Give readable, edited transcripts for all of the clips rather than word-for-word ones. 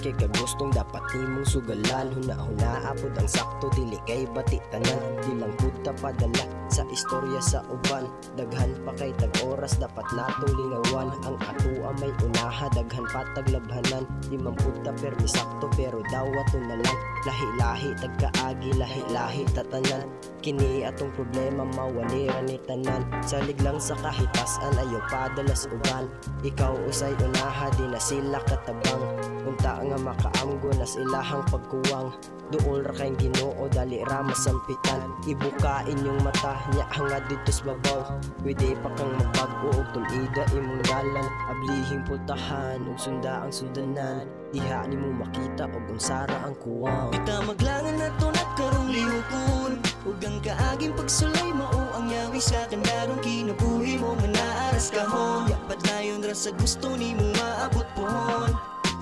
kay kagustong dapat nimong sugalan. Huna-huna apod ang sakto dili kay bati tanan. Di lang puta padala sa istorya sa uban. Daghan pa kay tag-oras dapat natong lingawan. Ang atua may unaha daghan pa taglabhanan. Di man puta permi sakto pero dawato na lang. Lahi-lahi tagkaagi lahi-lahi tatanan. Kini atong problema mawalira ni tanan. Salig lang sa kahitasan ayaw padalas uban. Ikaw usay unaha di na sila katabang. Unta nga makaamgo nas ilahang pagkuwang. Duol ra kayong Ginoo dali ra masampitan. Ibukain yung mata nya hangad dito sa babaw. Pwede pa kang magbago og tulida imong dalan. Ablihing pultahan ug sunda ang sundanan. Diha nimo makita og unsara ang kuwang. Kita maglangan nato nagkarong lihukon. Ug ang kaaging pagsulay mao ang yawi sa kandarong kinabuhi mo manaaras kahon. Yapad layon ra sa gusto nimo maabot pohon.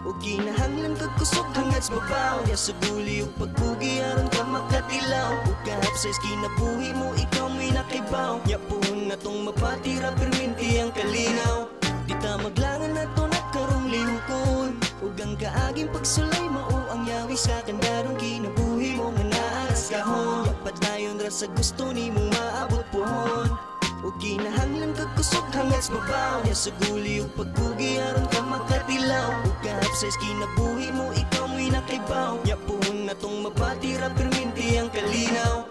Ug kinahanglan kag kusog hangad sa babaw. Ya suguli ug pagpugi aron ka makatilaw. Ug kahapsay kinabuhi mo ikaw may nakibaw. Ya pohon natong mapatira perminti ang kalinaw. Kita maglangan nato nagkarong lihukon. Ug ang kaaging pagsulay mao ang yawi sa kandarong kinabuhi mo manaaras kahon. Yapad layon ra sa gusto nimo maabot pohon. Ug kinahanglan kag kusog hangad sa babaw. Ya suguli ug pagpugi aron ka makatilaw. Ug kahapsay kinabuhi mo ikaw mo'y nakibaw. Ya pohon natong mapatira perminti ang kalinaw.